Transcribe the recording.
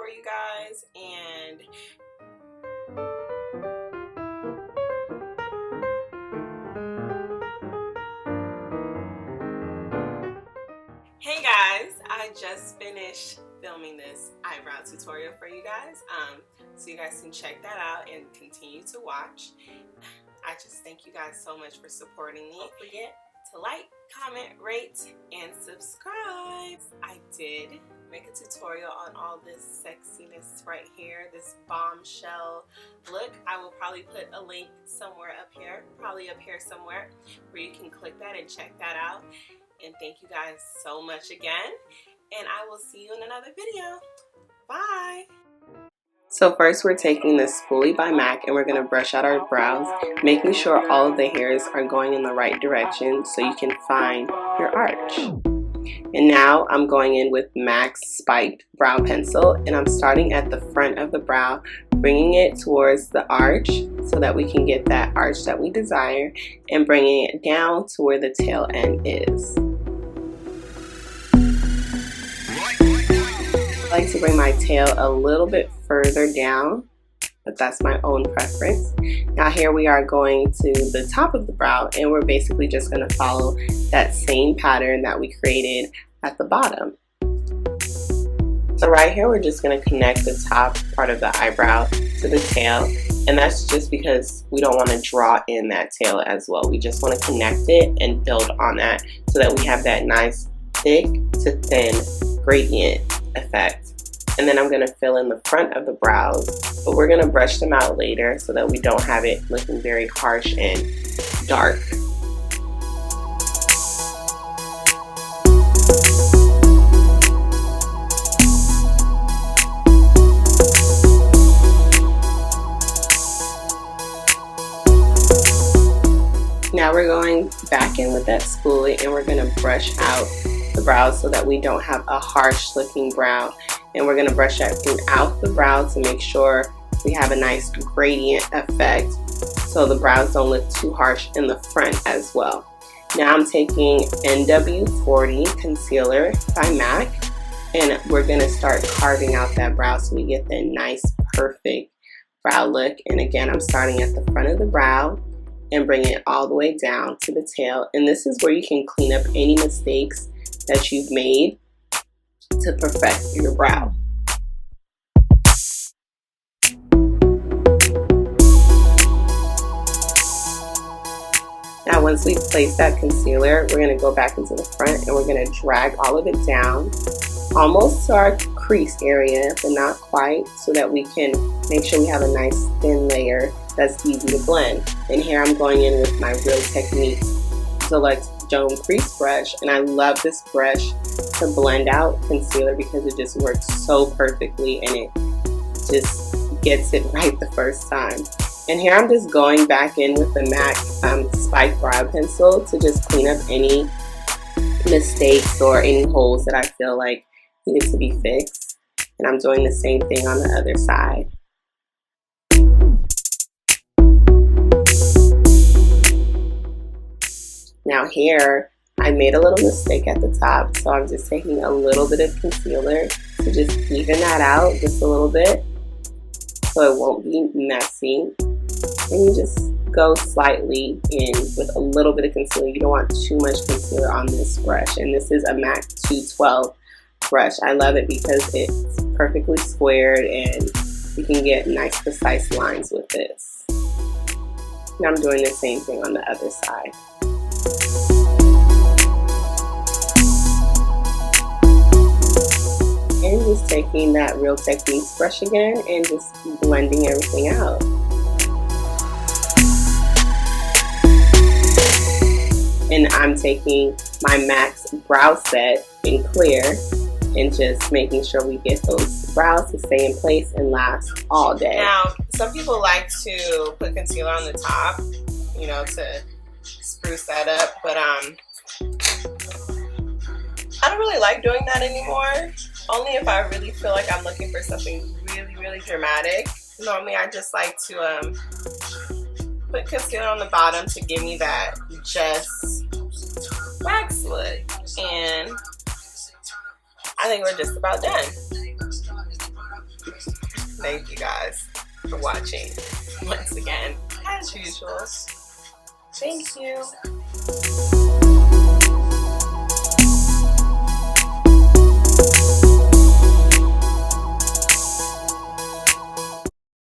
for you guys. And hey guys, I just finished filming this eyebrow tutorial for you guys, so you guys can check that out and continue to watch. I just thank you guys so much for supporting me. Don't forget to like, comment, rate, and subscribe. I did make a tutorial on all this sexiness right here, this bombshell look. I will probably put a link somewhere up here, probably up here somewhere, where you can click that and check that out. And thank you guys so much again, and I will see you in another video. Bye! So first we're taking this Spoolie by MAC and we're going to brush out our brows, making sure all of the hairs are going in the right direction so you can find your arch. And now I'm going in with MAC's Spiked Brow Pencil, and I'm starting at the front of the brow, bringing it towards the arch so that we can get that arch that we desire, and bringing it down to where the tail end is. I like to bring my tail a little bit further down, but that's my own preference. Now here we are going to the top of the brow, and we're basically just going to follow that same pattern that we created at the bottom. So right here we're just going to connect the top part of the eyebrow to the tail, and that's just because we don't want to draw in that tail as well. We just want to connect it and build on that so that we have that nice thick to thin gradient effect. And then I'm going to fill in the front of the brows, but we're going to brush them out later so that we don't have it looking very harsh and dark. Now we're going back in with that spoolie and we're going to brush out the brows so that we don't have a harsh looking brow. And we're going to brush that throughout the brow to make sure we have a nice gradient effect so the brows don't look too harsh in the front as well. Now I'm taking NW40 Concealer by MAC, and we're going to start carving out that brow so we get that nice perfect brow look. And again, I'm starting at the front of the brow and bringing it all the way down to the tail. And this is where you can clean up any mistakes that you've made to perfect your brow. Now once we've placed that concealer, we're going to go back into the front and we're going to drag all of it down almost to our crease area, but not quite, so that we can make sure we have a nice thin layer that's easy to blend. And here I'm going in with my Real Technique Deluxe Dome Crease brush, and I love this brush to blend out concealer because it just works so perfectly and it just gets it right the first time. And here I'm just going back in with the MAC Spiked Brow Pencil to just clean up any mistakes or any holes that I feel like needed to be fixed. And I'm doing the same thing on the other side. Now here, I made a little mistake at the top, so I'm just taking a little bit of concealer to just even that out just a little bit so it won't be messy. And you just go slightly in with a little bit of concealer. You don't want too much concealer on this brush, and this is a MAC 212 brush. I love it because it's perfectly squared and you can get nice precise lines with this. Now I'm doing the same thing on the other side. And just taking that Real Techniques brush again and just blending everything out. And I'm taking my MAC's brow set in clear and just making sure we get those brows to stay in place and last all day. Now, some people like to put concealer on the top, you know, to spruce that up, but I don't really like doing that anymore. Only if I really feel like I'm looking for something really dramatic. Normally I just like to put concealer on the bottom to give me that just wax look. And I think we're just about done. Thank you guys for watching once again, as usual. Thank you.